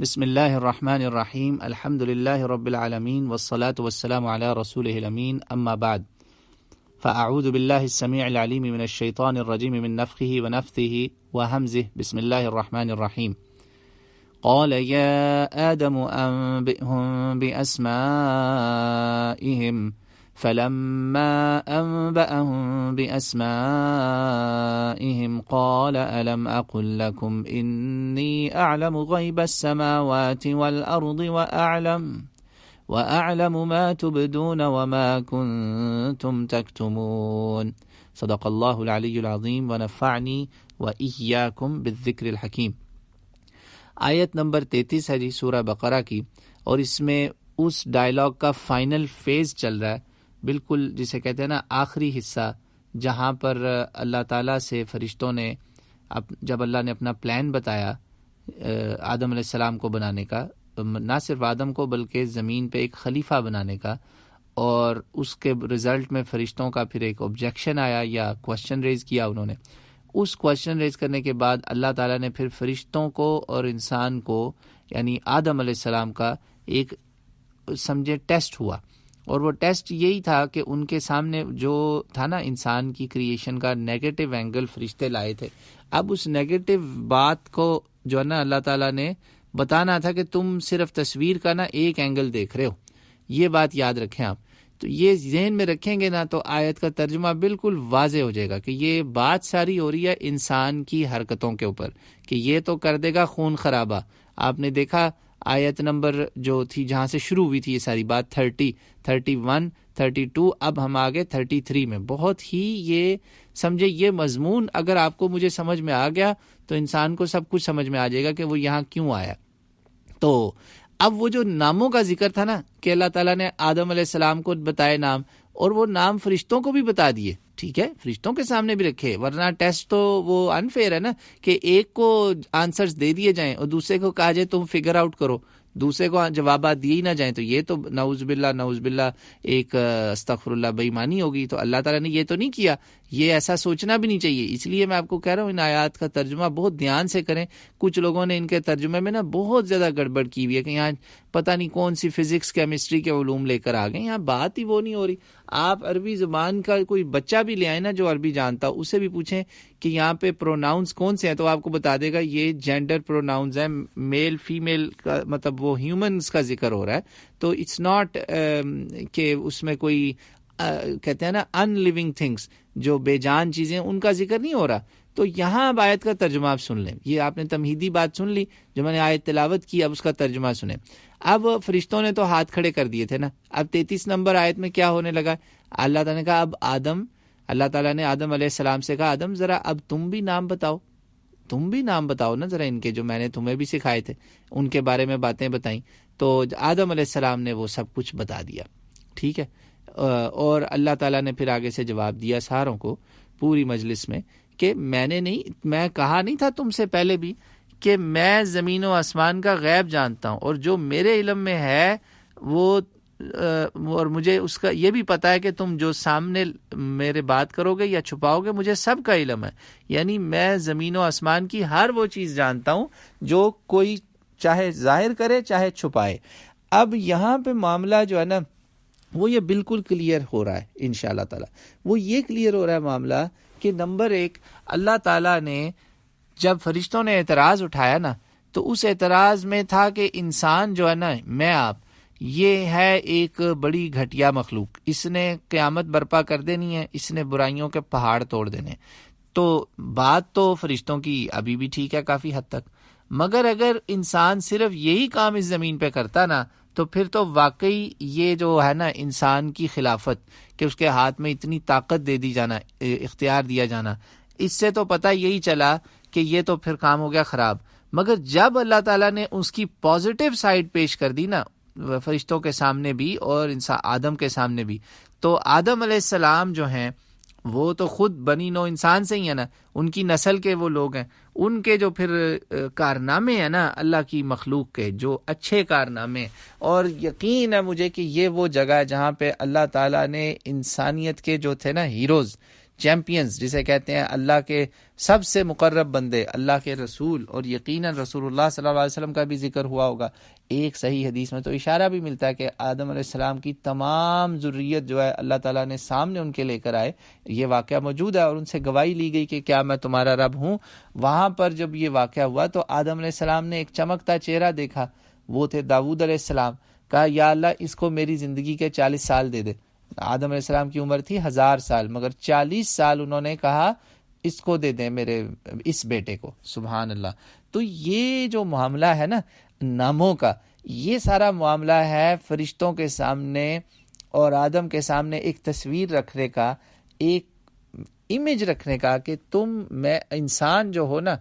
بسم اللہ الرحمن الرحیم الحمد للہ رب العالمین والصلاة والسلام علی رسولہ الامین اما بعد فاعوذ باللہ السمیع العلیم من الشیطان الرجیم من نفخہ ونفثہ وہمزہ بسم اللہ الرحمن الرحیم قال یا آدم انبئهم بأسمائهم فلما أنبأهم بأسمائهم قال ألم أقل لكم إني أعلم غيب السماوات والأرض وأعلم ما تبدون وما كنتم تكتمون صدق الله العلي العظيم ونفعني وإياكم بالذكر الحكيم۔ آیت نمبر 33 ہے جی سورہ بقرہ کی، اور اس میں اس ڈائلاگ کا فائنل فیز چل رہا ہے، بالکل جسے کہتے ہیں نا آخری حصہ، جہاں پر اللہ تعالیٰ سے فرشتوں نے جب اللہ نے اپنا پلان بتایا آدم علیہ السلام کو بنانے کا، نہ صرف آدم کو بلکہ زمین پہ ایک خلیفہ بنانے کا، اور اس کے رزلٹ میں فرشتوں کا پھر ایک آبجیکشن آیا یا کوشچن ریز کیا انہوں نے۔ اس کوشچن ریز کرنے کے بعد اللہ تعالیٰ نے پھر فرشتوں کو اور انسان کو یعنی آدم علیہ السلام کا ایک سمجھے ٹیسٹ ہوا، اور وہ ٹیسٹ یہی تھا کہ ان کے سامنے جو تھا نا انسان کی کریشن کا نیگیٹو اینگل فرشتے لائے تھے۔ اب اس نیگیٹو بات کو جو ہے نا اللہ تعالیٰ نے بتانا تھا کہ تم صرف تصویر کا نا ایک اینگل دیکھ رہے ہو، یہ بات یاد رکھیں آپ۔ تو یہ ذہن میں رکھیں گے نا تو آیت کا ترجمہ بالکل واضح ہو جائے گا کہ یہ بات ساری ہو رہی ہے انسان کی حرکتوں کے اوپر، کہ یہ تو کر دے گا خون خرابہ۔ آپ نے دیکھا آیت نمبر جو تھی جہاں سے شروع ہوئی تھی یہ ساری بات 30، 31، 32، اب ہم آگے 33 میں۔ بہت ہی یہ سمجھے یہ مضمون اگر آپ کو مجھے سمجھ میں آ گیا تو انسان کو سب کچھ سمجھ میں آ جائے گا کہ وہ یہاں کیوں آیا۔ تو اب وہ جو ناموں کا ذکر تھا نا کہ اللہ تعالیٰ نے آدم علیہ السلام کو بتائے نام، اور وہ نام فرشتوں کو بھی بتا دیے، ٹھیک ہے، فرشتوں کے سامنے بھی رکھے، ورنہ ٹیسٹ تو وہ انفیئر ہے نا کہ ایک کو آنسرز دے دیے جائیں اور دوسرے کو کہا جائے تم فگر آؤٹ کرو، دوسرے کو جوابات دیے ہی نہ جائیں، تو یہ تو نعوذ باللہ ایک استغفر اللہ بے ایمانی ہوگی۔ تو اللہ تعالیٰ نے یہ تو نہیں کیا، یہ ایسا سوچنا بھی نہیں چاہیے۔ اس لیے میں آپ کو کہہ رہا ہوں ان آیات کا ترجمہ بہت دھیان سے کریں۔ کچھ لوگوں نے ان کے ترجمے میں نا بہت زیادہ گڑبڑ کی ہوئی ہے کہ یہاں پتہ نہیں کون سی فزکس کیمسٹری کے علوم لے کر آ گئے، یہاں بات ہی وہ نہیں ہو رہی۔ آپ عربی زبان کا کوئی بچہ بھی لے آئیں نا جو عربی جانتا ہو، اسے بھی پوچھیں کہ یہاں پہ پروناؤنس کون سے ہیں تو آپ کو بتا دے گا یہ جینڈر پروناؤنس ہیں، میل فیمیل کا مطلب وہ ہیومنس کا ذکر ہو رہا ہے۔ تو اٹس ناٹ کہ اس میں کوئی کہتے ہیں نا ان لیونگ تھنگس، جو بے جان چیزیں ان کا ذکر نہیں ہو رہا۔ تو یہاں اب آیت کا ترجمہ آپ سن لیں، یہ آپ نے تمہیدی بات سن لی جو میں نے آیت تلاوت کی، اب اس کا ترجمہ سنیں۔ اب فرشتوں نے تو ہاتھ کھڑے کر دیے تھے نا، اب 33 نمبر آیت میں کیا ہونے لگا؟ اللہ تعالیٰ نے کہا اب اللہ تعالیٰ نے آدم علیہ السلام سے کہا آدم ذرا اب تم بھی نام بتاؤ نا ذرا ان کے جو میں نے تمہیں بھی سکھائے تھے، ان کے بارے میں باتیں بتائیں۔ تو آدم علیہ السلام نے وہ سب کچھ بتا دیا، ٹھیک ہے۔ اور اللہ تعالیٰ نے پھر آگے سے جواب دیا ساروں کو پوری مجلس میں کہ میں کہا نہیں تھا تم سے پہلے بھی کہ میں زمین و آسمان کا غیب جانتا ہوں، اور جو میرے علم میں ہے وہ اور مجھے اس کا یہ بھی پتا ہے کہ تم جو سامنے میرے بات کرو گے یا چھپاؤ گے مجھے سب کا علم ہے، یعنی میں زمین و آسمان کی ہر وہ چیز جانتا ہوں جو کوئی چاہے ظاہر کرے چاہے چھپائے۔ اب یہاں پہ معاملہ جو ہے نا وہ یہ بالکل کلیئر ہو رہا ہے انشاءاللہ تعالی، وہ یہ کلیئر ہو رہا ہے معاملہ کہ نمبر 1 اللہ تعالیٰ نے جب فرشتوں نے اعتراض اٹھایا نا تو اس اعتراض میں تھا کہ انسان جو ہے نا میں آپ یہ ہے ایک بڑی گھٹیا مخلوق، اس نے قیامت برپا کر دینی ہے، اس نے برائیوں کے پہاڑ توڑ دینے۔ تو بات تو فرشتوں کی ابھی بھی ٹھیک ہے کافی حد تک، مگر اگر انسان صرف یہی کام اس زمین پہ کرتا نا تو پھر تو واقعی یہ جو ہے نا انسان کی خلافت کہ اس کے ہاتھ میں اتنی طاقت دے دی جانا، اختیار دیا جانا، اس سے تو پتہ یہی چلا کہ یہ تو پھر کام ہو گیا خراب۔ مگر جب اللہ تعالیٰ نے اس کی پازیٹیو سائڈ پیش کر دی نا فرشتوں کے سامنے بھی اور آدم کے سامنے بھی، تو آدم علیہ السلام جو ہیں وہ تو خود بنی نو انسان سے ہی ہے نا، ان کی نسل کے وہ لوگ ہیں، ان کے جو پھر کارنامے ہیں نا اللہ کی مخلوق کے جو اچھے کارنامے، اور یقین ہے مجھے کہ یہ وہ جگہ ہے جہاں پہ اللہ تعالیٰ نے انسانیت کے جو تھے نا ہیروز، چیمپئنز جسے کہتے ہیں، اللہ کے سب سے مقرب بندے، اللہ کے رسول، اور یقیناً رسول اللہ صلی اللہ علیہ وسلم کا بھی ذکر ہوا ہوگا۔ ایک صحیح حدیث میں تو اشارہ بھی ملتا ہے کہ آدم علیہ السلام کی تمام ذریت جو ہے اللہ تعالیٰ نے سامنے ان کے لے کر آئے، یہ واقعہ موجود ہے، اور ان سے گواہی لی گئی کہ کیا میں تمہارا رب ہوں۔ وہاں پر جب یہ واقعہ ہوا تو آدم علیہ السلام نے ایک چمکتا چہرہ دیکھا، وہ تھے داؤد علیہ السلام۔ کہا یا اللہ اس کو میری زندگی کے 40 سال دے دے۔ آدم علیہ السلام کی عمر تھی 1000 سال، مگر 40 سال انہوں نے کہا اس کو دے دیں، میرے اس بیٹے کو۔ سبحان اللہ۔ تو یہ جو معاملہ ہے نا ناموں کا، یہ سارا معاملہ ہے فرشتوں کے سامنے اور آدم کے سامنے ایک تصویر رکھنے کا، ایک امیج رکھنے کا کہ تم، میں انسان جو ہو نا،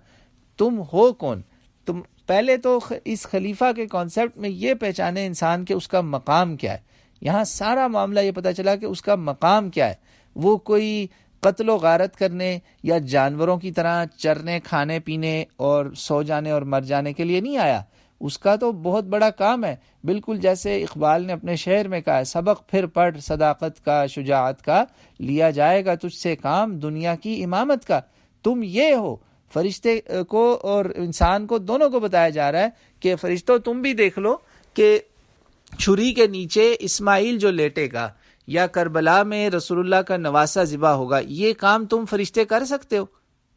تم ہو کون؟ تم پہلے تو اس خلیفہ کے کانسیپٹ میں یہ پہچانے انسان کہ اس کا مقام کیا ہے۔ یہاں سارا معاملہ یہ پتہ چلا کہ اس کا مقام کیا ہے۔ وہ کوئی قتل و غارت کرنے یا جانوروں کی طرح چرنے، کھانے پینے اور سو جانے اور مر جانے کے لیے نہیں آیا۔ اس کا تو بہت بڑا کام ہے، بالکل جیسے اقبال نے اپنے شعر میں کہا ہے، سبق پھر پڑھ صداقت کا، شجاعت کا، لیا جائے گا تجھ سے کام دنیا کی امامت کا۔ تم یہ ہو۔ فرشتے کو اور انسان کو دونوں کو بتایا جا رہا ہے کہ فرشتوں تم بھی دیکھ لو کہ چھری کے نیچے اسماعیل جو لیٹے گا یا کربلا میں رسول اللہ کا نواسہ ذبح ہوگا، یہ کام تم فرشتے کر سکتے ہو؟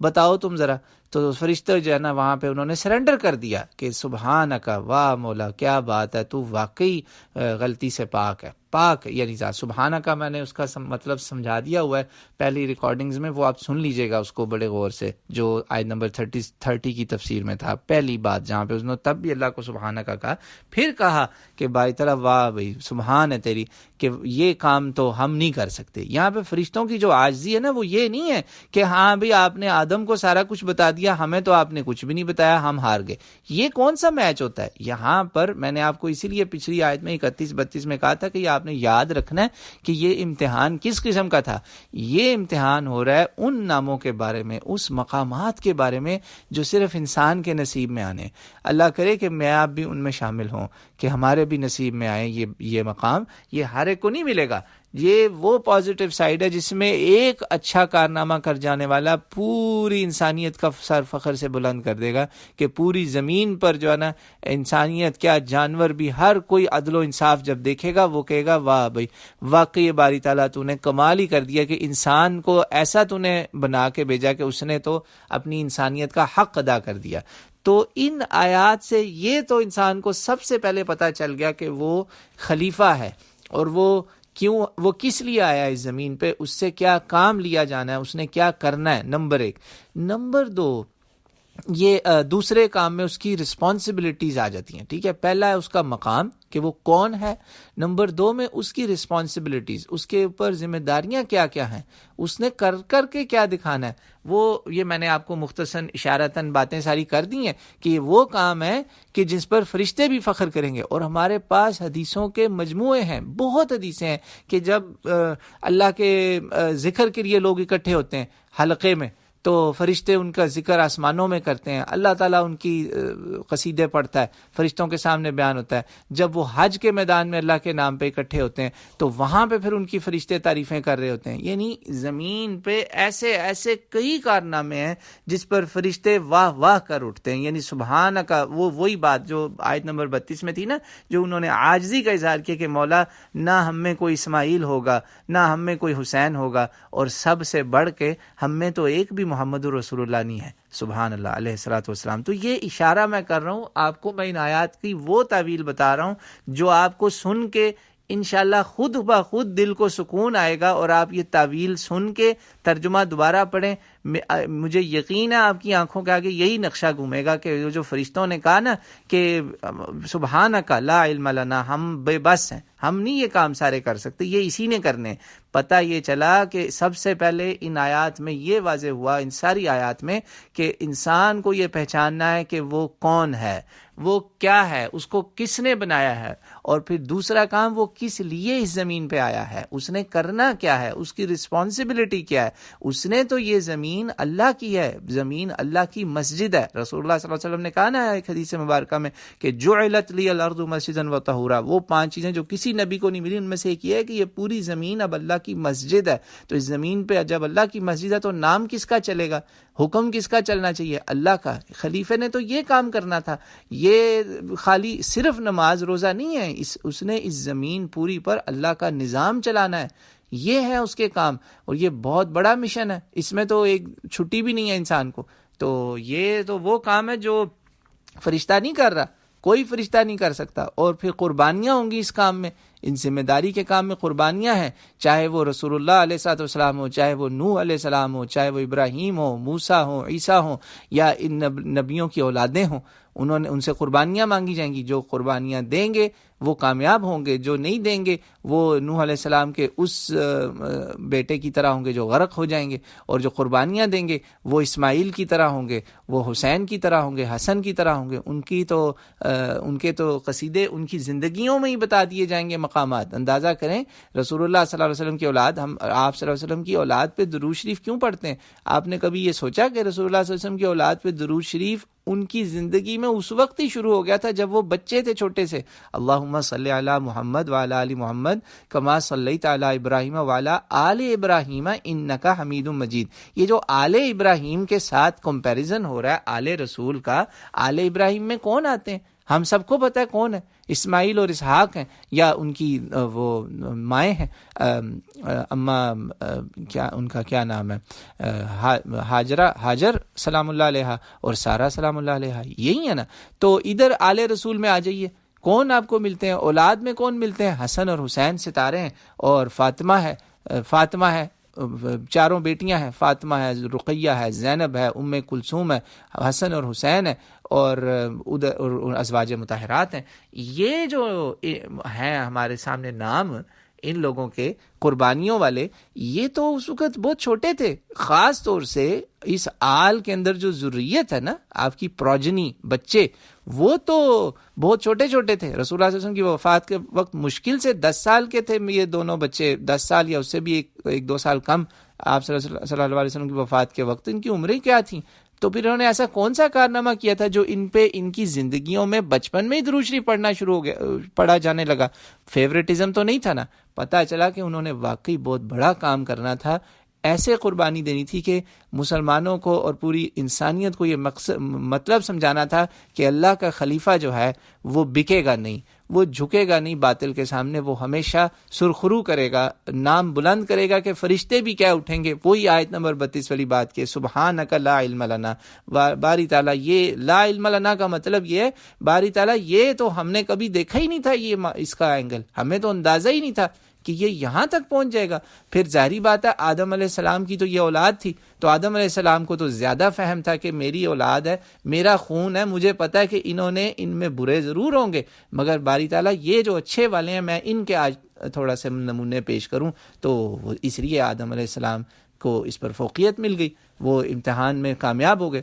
بتاؤ تم ذرا۔ تو فرشتے جو ہے نا وہاں پہ انہوں نے سرنڈر کر دیا کہ سبحانک، واہ مولا کیا بات ہے، تو واقعی غلطی سے پاک ہے۔ پاک یعنی سبحانہ کا میں نے اس کا مطلب سمجھا دیا ہوا ہے پہلی ریکارڈنگز میں، وہ آپ سن لیجئے گا اس کو بڑے غور سے، جو آیت نمبر 30 کی تفسیر میں تھا، پہلی بات جہاں پہ اس نے تب بھی اللہ کو سبحانہ کا کہا، پھر کہا کہ بائی طرح واہ بھائی سبحان ہے تیری کہ یہ کام تو ہم نہیں کر سکتے۔ یہاں پہ فرشتوں کی جو عاجزی ہے نا وہ یہ نہیں ہے کہ ہاں بھی آپ نے آدم کو سارا کچھ بتا دیا، ہمیں تو آپ نے کچھ بھی نہیں بتایا، ہم ہار گئے۔ یہ کون سا میچ ہوتا ہے؟ یہاں پر میں نے آپ کو اسی لیے پچھلی آیت میں 31-32 میں کہا تھا کہ یہ آپ نے یاد رکھنا ہے کہ یہ امتحان کس قسم کا تھا۔ یہ امتحان ہو رہا ہے ان ناموں کے بارے میں، اس مقامات کے بارے میں جو صرف انسان کے نصیب میں آنے۔ اللہ کرے کہ میں آپ بھی ان میں شامل ہوں، کہ ہمارے بھی نصیب میں آئے یہ مقام۔ یہ ہر ایک کو نہیں ملے گا۔ یہ وہ پازیٹیو سائیڈ ہے جس میں ایک اچھا کارنامہ کر جانے والا پوری انسانیت کا سر فخر سے بلند کر دے گا، کہ پوری زمین پر جو ہے نا انسانیت کیا جانور بھی، ہر کوئی عدل و انصاف جب دیکھے گا وہ کہے گا واہ بھائی واقعی باری تعالیٰ تو نے کمال ہی کر دیا کہ انسان کو ایسا تو نے بنا کے بھیجا کہ اس نے تو اپنی انسانیت کا حق ادا کر دیا۔ تو ان آیات سے یہ تو انسان کو سب سے پہلے پتہ چل گیا کہ وہ خلیفہ ہے، اور وہ کس لیے آیا اس زمین پہ، اس سے کیا کام لیا جانا ہے، اس نے کیا کرنا ہے، نمبر 1۔ نمبر 2، یہ دوسرے کام میں اس کی رسپانسبلٹیز آ جاتی ہیں، ٹھیک ہے۔ پہلا ہے اس کا مقام کہ وہ کون ہے، نمبر 2 میں اس کی رسپانسبلٹیز، اس کے اوپر ذمہ داریاں کیا کیا ہیں، اس نے کر کے کیا دکھانا ہے۔ یہ میں نے آپ کو مختصراً اشارتاً باتیں ساری کر دی ہیں کہ یہ وہ کام ہے کہ جس پر فرشتے بھی فخر کریں گے۔ اور ہمارے پاس حدیثوں کے مجموعے ہیں، بہت حدیثیں ہیں کہ جب اللہ کے ذکر کے لیے لوگ اکٹھے ہوتے ہیں حلقے میں تو فرشتے ان کا ذکر آسمانوں میں کرتے ہیں، اللہ تعالیٰ ان کی قصیدے پڑھتا ہے، فرشتوں کے سامنے بیان ہوتا ہے۔ جب وہ حج کے میدان میں اللہ کے نام پہ اکٹھے ہوتے ہیں تو وہاں پہ پھر ان کی فرشتے تعریفیں کر رہے ہوتے ہیں۔ یعنی زمین پہ ایسے کئی کارنامے ہیں جس پر فرشتے واہ واہ کر اٹھتے ہیں، یعنی سبحانہ کا وہی بات جو آیت نمبر 32 میں تھی نا، جو انہوں نے عاجزی کا اظہار کیا کہ مولا نہ ہم میں کوئی اسماعیل ہوگا، نہ ہم میں کوئی حسین ہوگا، اور سب سے بڑھ کے ہم میں تو ایک بھی محمد رسول اللہ نہیں ہے، سبحان اللہ علیہ الصلوۃ والسلام۔ تو یہ اشارہ میں کر رہا ہوں آپ کو، میں ان آیات کی وہ تعویل بتا رہا ہوں جو آپ کو سن کے انشاءاللہ خود بخود دل کو سکون آئے گا، اور آپ یہ تعویل سن کے ترجمہ دوبارہ پڑھیں، مجھے یقین ہے آپ کی آنکھوں کے آگے یہی نقشہ گھومے گا کہ جو فرشتوں نے کہا نا کہ سبحانک لا علم لنا، ہم بے بس ہیں، ہم نہیں یہ کام سارے کر سکتے، یہ اسی نے کرنے۔ پتہ یہ چلا کہ سب سے پہلے ان آیات میں یہ واضح ہوا، ان ساری آیات میں، کہ انسان کو یہ پہچاننا ہے کہ وہ کون ہے، وہ کیا ہے، اس کو کس نے بنایا ہے، اور پھر دوسرا کام وہ کس لیے اس زمین پہ آیا ہے، اس نے کرنا کیا ہے، اس کی رسپانسبلٹی کیا ہے۔ اس نے تو یہ زمین زمین اللہ کی ہے، زمین اللہ کی مسجد ہے. رسول اللہ صلی اللہ علیہ وسلم نے کہا نا ایک حدیث مبارکہ میں کہ جعلت لی الارض مسجدا وطہورا، وہ 5 چیزیں جو کسی نبی کو نہیں ملی، ان میں سے ایک یہ ہے کہ یہ پوری زمین اب اللہ کی مسجد ہے. تو اس زمین پہ جب اللہ کی مسجد ہے تو نام کس کا چلے گا، حکم کس کا چلنا چاہیے؟ اللہ کا. خلیفے نے تو یہ کام کرنا تھا، یہ خالی صرف نماز روزہ نہیں ہے، اس نے اس زمین پوری پر اللہ کا نظام چلانا ہے، یہ ہے اس کے کام. اور یہ بہت بڑا مشن ہے، اس میں تو ایک چھٹی بھی نہیں ہے انسان کو. تو یہ تو وہ کام ہے جو فرشتہ نہیں کر رہا، کوئی فرشتہ نہیں کر سکتا. اور پھر قربانیاں ہوں گی اس کام میں، ان ذمہ داری کے کام میں قربانیاں ہیں، چاہے وہ رسول اللہ علیہ الصلوۃ والسلام ہو، چاہے وہ نوح علیہ السلام ہو، چاہے وہ ابراہیم ہو، موسیٰ ہو، عیسیٰ ہوں، یا ان نبیوں کی اولادیں ہوں. ان سے قربانیاں مانگی جائیں گی. جو قربانیاں دیں گے وہ کامیاب ہوں گے، جو نہیں دیں گے وہ نوح علیہ السلام کے اس بیٹے کی طرح ہوں گے جو غرق ہو جائیں گے. اور جو قربانیاں دیں گے وہ اسماعیل کی طرح ہوں گے، وہ حسین کی طرح ہوں گے، حسن کی طرح ہوں گے. ان کے تو قصیدے ان کی زندگیوں میں ہی بتا دیے جائیں گے مقامات. اندازہ کریں رسول اللہ صلی اللہ علیہ وسلم کی اولاد، ہم آپ صلی اللہ علیہ وسلم کی اولاد پہ درود شریف کیوں پڑھتے ہیں؟ آپ نے کبھی یہ سوچا کہ رسول اللہ صلی اللہ علیہ وسلم کی اولاد پہ درود شریف ان کی زندگی میں اس وقت ہی شروع ہو گیا تھا جب وہ بچے تھے، چھوٹے سے. اللہم صلی علی محمد وعلی آل محمد کما صلیت علی ابراہیم وعلی آل ابراہیم انک حمید مجید. یہ جو آل ابراہیم کے ساتھ کمپیریزن ہو رہا ہے آل رسول کا، آل ابراہیم میں کون آتے ہیں؟ ہم سب کو پتہ ہے کون ہے، اسماعیل اور اسحاق ہیں، یا ان کی وہ مائیں ہیں، کیا ان کا کیا نام ہے، ہاجر سلام اللہ علیہ اور سارہ سلام اللہ علیہ، یہی ہے نا. تو ادھر آل رسول میں آ جائیے، کون آپ کو ملتے ہیں؟ اولاد میں کون ملتے ہیں؟ حسن اور حسین ستارے ہیں، اور فاطمہ ہے، 4 بیٹیاں ہیں، فاطمہ ہے، رقیہ ہے، زینب ہے، ام کلثوم ہے، حسن اور حسین ہے، اور ادھر ازواج مطہرات ہیں. یہ جو ہیں ہمارے سامنے نام ان لوگوں کے قربانیوں والے، یہ تو اس وقت بہت چھوٹے تھے. خاص طور سے اس آل کے اندر جو ذریت ہے نا، آپ کی پروجنی، بچے، وہ تو بہت چھوٹے چھوٹے تھے. رسول اللہ صلی اللہ علیہ وسلم کی وفات کے وقت مشکل سے 10 سال کے تھے یہ دونوں بچے، 10 سال یا اس سے بھی 1-2 سال کم. آپ صلی اللہ علیہ وسلم کی وفات کے وقت ان کی عمریں کیا تھیں؟ تو پھر انہوں نے ایسا کون سا کارنامہ کیا تھا جو ان پہ ان کی زندگیوں میں بچپن میں ہی درود شریف پڑھا جانے لگا؟ فیوریٹزم تو نہیں تھا نا، پتہ چلا کہ انہوں نے واقعی بہت بڑا کام کرنا تھا. ایسے قربانی دینی تھی کہ مسلمانوں کو اور پوری انسانیت کو یہ مطلب سمجھانا تھا کہ اللہ کا خلیفہ جو ہے وہ بکے گا نہیں، وہ جھکے گا نہیں باطل کے سامنے، وہ ہمیشہ سرخرو کرے گا، نام بلند کرے گا کہ فرشتے بھی کیا اٹھیں گے. وہی آیت نمبر 32 والی بات کہ سبحانک لا علم لنا. باری تعالیٰ، یہ لا علم لنا کا مطلب یہ ہے باری تعالیٰ یہ تو ہم نے کبھی دیکھا ہی نہیں تھا، یہ اس کا اینگل ہمیں تو اندازہ ہی نہیں تھا کہ یہ یہاں تک پہنچ جائے گا. پھر ظاہری بات ہے آدم علیہ السلام کی تو یہ اولاد تھی، تو آدم علیہ السلام کو تو زیادہ فہم تھا کہ میری اولاد ہے، میرا خون ہے، مجھے پتا ہے کہ ان میں برے ضرور ہوں گے، مگر باری تعالیٰ یہ جو اچھے والے ہیں میں ان کے آج تھوڑا سے نمونے پیش کروں. تو اس لیے آدم علیہ السلام کو اس پر فوقیت مل گئی، وہ امتحان میں کامیاب ہو گئے.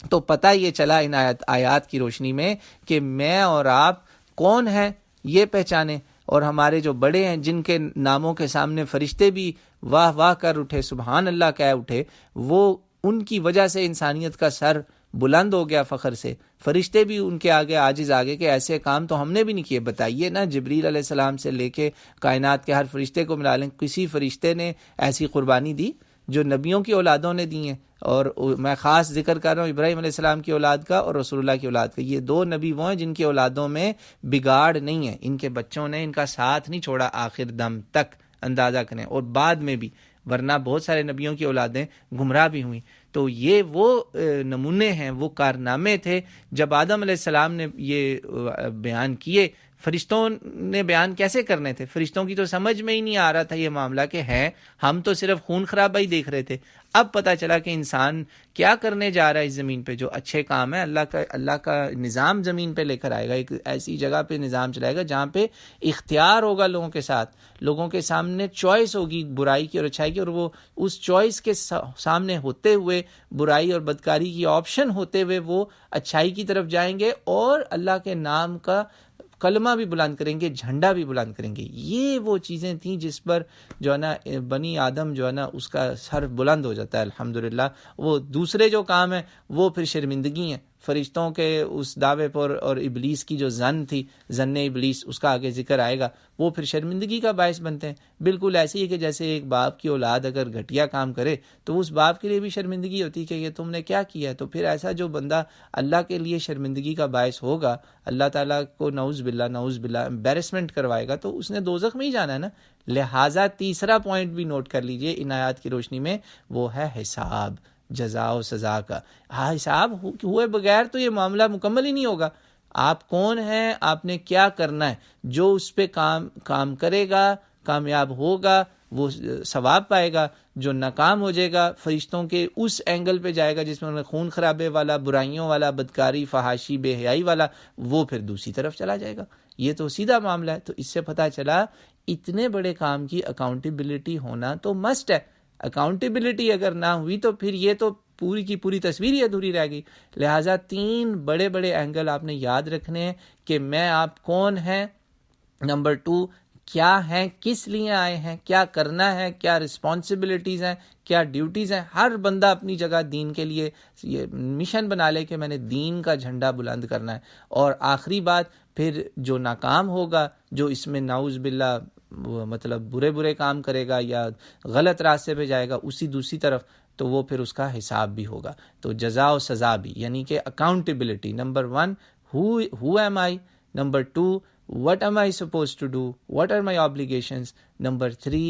تو پتہ یہ چلا ان آیات کی روشنی میں کہ میں اور آپ کون ہیں یہ پہچانے، اور ہمارے جو بڑے ہیں جن کے ناموں کے سامنے فرشتے بھی واہ واہ کر اٹھے، سبحان اللہ کہہ اٹھے، وہ ان کی وجہ سے انسانیت کا سر بلند ہو گیا فخر سے. فرشتے بھی ان کے آگے عاجز آگے کہ ایسے کام تو ہم نے بھی نہیں کیے. بتائیے نا، جبریل علیہ السلام سے لے کے کائنات کے ہر فرشتے کو ملا لیں، کسی فرشتے نے ایسی قربانی دی جو نبیوں کی اولادوں نے دی ہیں. اور میں خاص ذکر کر رہا ہوں ابراہیم علیہ السلام کی اولاد کا اور رسول اللہ کی اولاد کا. یہ 2 نبی وہ ہیں جن کی اولادوں میں بگاڑ نہیں ہے، ان کے بچوں نے ان کا ساتھ نہیں چھوڑا آخر دم تک. اندازہ کریں، اور بعد میں بھی، ورنہ بہت سارے نبیوں کی اولادیں گمراہ بھی ہوئیں. تو یہ وہ نمونے ہیں، وہ کارنامے تھے. جب آدم علیہ السلام نے یہ بیان کیے، فرشتوں نے بیان کیسے کرنے تھے؟ فرشتوں کی تو سمجھ میں ہی نہیں آ رہا تھا یہ معاملہ کہ ہے، ہم تو صرف خون خرابہ ہی دیکھ رہے تھے. اب پتہ چلا کہ انسان کیا کرنے جا رہا ہے اس زمین پہ، جو اچھے کام ہے. اللہ کا نظام زمین پہ لے کر آئے گا، ایک ایسی جگہ پہ نظام چلائے گا جہاں پہ اختیار ہوگا لوگوں کے ساتھ، لوگوں کے سامنے چوائس ہوگی برائی کی اور اچھائی کی، اور وہ اس چوائس کے سامنے ہوتے ہوئے، برائی اور بدکاری کی آپشن ہوتے ہوئے وہ اچھائی کی طرف جائیں گے اور اللہ کے نام کا کلمہ بھی بلند کریں گے، جھنڈا بھی بلند کریں گے. یہ وہ چیزیں تھیں جس پر جو ہے نا بنی آدم جو ہے نا اس کا سر بلند ہو جاتا ہے الحمدللہ. وہ دوسرے جو کام ہیں وہ پھر شرمندگی ہیں. فرشتوں کے اس دعوے پر اور ابلیس کی جو ظن تھی، ظن ابلیس، اس کا آگے ذکر آئے گا، وہ پھر شرمندگی کا باعث بنتے ہیں. بالکل ایسے ہی کہ جیسے ایک باپ کی اولاد اگر گھٹیا کام کرے تو اس باپ کے لیے بھی شرمندگی ہوتی کہ یہ تم نے کیا کیا ہے. تو پھر ایسا جو بندہ اللہ کے لیے شرمندگی کا باعث ہوگا، اللہ تعالیٰ کو نعوذ باللہ امبیرسمنٹ کروائے گا، تو اس نے دوزخ میں ہی جانا ہے نا. لہٰذا تیسرا پوائنٹ بھی نوٹ کر لیجئے ان آیات کی روشنی میں، وہ ہے حساب، جزا و سزا کا. حساب ہوئے بغیر تو یہ معاملہ مکمل ہی نہیں ہوگا. آپ کون ہیں، آپ نے کیا کرنا ہے، جو اس پہ کام کرے گا کامیاب ہوگا وہ ثواب پائے گا، جو ناکام ہو جائے گا فرشتوں کے اس اینگل پہ جائے گا جس میں انہیں خون خرابے والا، برائیوں والا، بدکاری، فحاشی، بے حیائی والا، وہ پھر دوسری طرف چلا جائے گا. یہ تو سیدھا معاملہ ہے. تو اس سے پتہ چلا اتنے بڑے کام کی اکاؤنٹیبلٹی ہونا تو مسٹ ہے. اکاؤنٹیبلٹی اگر نہ ہوئی تو پھر یہ تو پوری کی پوری تصویر ہی ادھوری رہ گئی. لہٰذا 3 بڑے بڑے اینگل آپ نے یاد رکھنے ہیں کہ میں آپ کون ہیں، نمبر 2 کیا ہیں، کس لیے آئے ہیں، کیا کرنا ہے، کیا رسپانسبلٹیز ہیں، کیا ڈیوٹیز ہیں. ہر بندہ اپنی جگہ دین کے لیے یہ مشن بنا لے کہ میں نے دین کا جھنڈا بلند کرنا ہے. اور آخری بات پھر جو ناکام ہوگا، جو اس میں نعوذ باللہ مطلب برے کام کرے گا یا غلط راستے پہ جائے گا اسی دوسری طرف، تو وہ پھر اس کا حساب بھی ہوگا. تو جزا و سزا بھی، یعنی کہ accountability. Number 1 who am I, number 2 what am I supposed to do, what are my obligations, number 3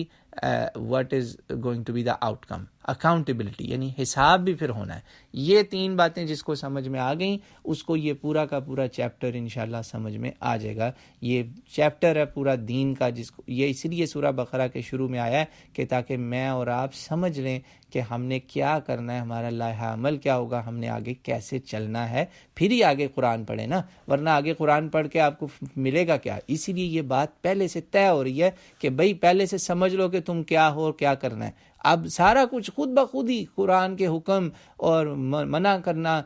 what is going to be the outcome. Accountability یعنی حساب بھی پھر ہونا ہے. یہ 3 باتیں جس کو سمجھ میں آ گئیں اس کو یہ پورا کا پورا چیپٹر انشاءاللہ سمجھ میں آ جائے گا. یہ چیپٹر ہے پورا دین کا، جس کو یہ اس لیے سورہ بقرہ کے شروع میں آیا ہے کہ تاکہ میں اور آپ سمجھ لیں کہ ہم نے کیا کرنا ہے، ہمارا لائحہ عمل کیا ہوگا، ہم نے آگے کیسے چلنا ہے. پھر ہی آگے قرآن پڑھیں نا، ورنہ آگے قرآن پڑھ کے آپ کو ملے گا کیا. اسی لیے یہ بات پہلے سے طے ہو رہی ہے کہ بھئی پہلے سے سمجھ لو کہ تم کیا ہو اور کیا کرنا ہے. اب سارا کچھ خود بخود ہی قرآن کے حکم اور منع کرنا،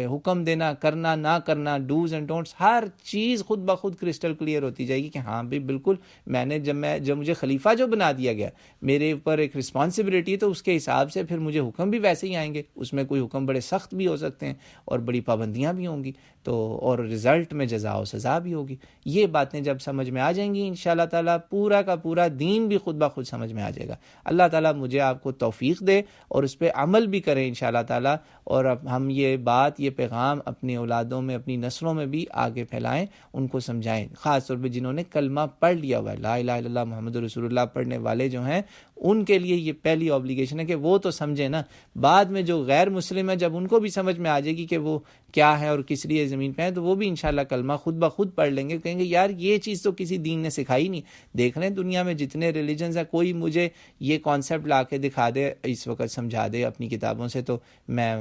حکم دینا، کرنا نہ کرنا، ڈوز اینڈ ڈونٹس، ہر چیز خود بخود کرسٹل کلیئر ہوتی جائے گی کہ ہاں بھی بالکل میں نے جب مجھے خلیفہ جو بنا دیا گیا، میرے اوپر ایک رسپانسبلٹی، تو اس کے حساب سے پھر مجھے حکم بھی ویسے ہی آئیں گے. اس میں کوئی حکم بڑے سخت بھی ہو سکتے ہیں اور بڑی پابندیاں بھی ہوں گی، تو اور رزلٹ میں جزا و سزا بھی ہوگی. یہ باتیں جب سمجھ میں آ جائیں گی انشاءاللہ تعالیٰ پورا کا پورا دین بھی خود بخود سمجھ میں آ جائے گا. اللہ تعالیٰ مجھے آپ کو توفیق دے اور اس پہ عمل بھی کریں انشاءاللہ تعالیٰ، اور ہم یہ بات، یہ پیغام اپنی اولادوں میں، اپنی نسلوں میں بھی آگے پھیلائیں، ان کو سمجھائیں. خاص طور پہ جنہوں نے کلمہ پڑھ لیا ہوا ہے، لا الہ الا اللہ محمد رسول اللہ پڑھنے والے جو ہیں، ان کے لیے یہ پہلی اوبلیگیشن ہے کہ وہ تو سمجھیں نا. بعد میں جو غیر مسلم ہے جب ان کو بھی سمجھ میں آ جائے گی کہ وہ کیا ہے اور کس لیے زمین پہ ہے، تو وہ بھی انشاءاللہ کلمہ خود بخود پڑھ لیں گے، کہیں گے یار یہ چیز تو کسی دین نے سکھائی نہیں. دیکھ لیں دنیا میں جتنے ریلیجنز ہیں، کوئی مجھے یہ کانسیپٹ لا کے دکھا دے، اس وقت سمجھا دے اپنی کتابوں سے، تو میں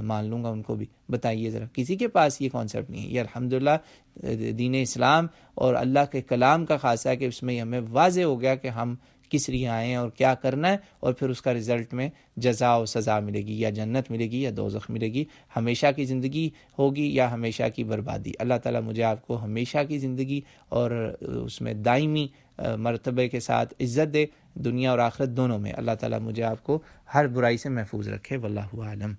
مان لوں گا ان کو بھی. بتائیے ذرا، کسی کے پاس یہ کانسیپٹ نہیں ہے. یہ الحمدللہ دین اسلام اور اللہ کے کلام کا خاصہ ہے کہ اس میں ہمیں واضح ہو گیا کہ ہم کس لیے آئے ہیں اور کیا کرنا ہے، اور پھر اس کا رزلٹ میں جزا و سزا ملے گی، یا جنت ملے گی یا دوزخ ملے گی، ہمیشہ کی زندگی ہوگی یا ہمیشہ کی بربادی. اللہ تعالیٰ مجھے آپ کو ہمیشہ کی زندگی اور اس میں دائمی مرتبے کے ساتھ عزت دے، دنیا اور آخرت دونوں میں. اللہ تعالیٰ مجھے آپ کو ہر برائی سے محفوظ رکھے. واللہ اعلم.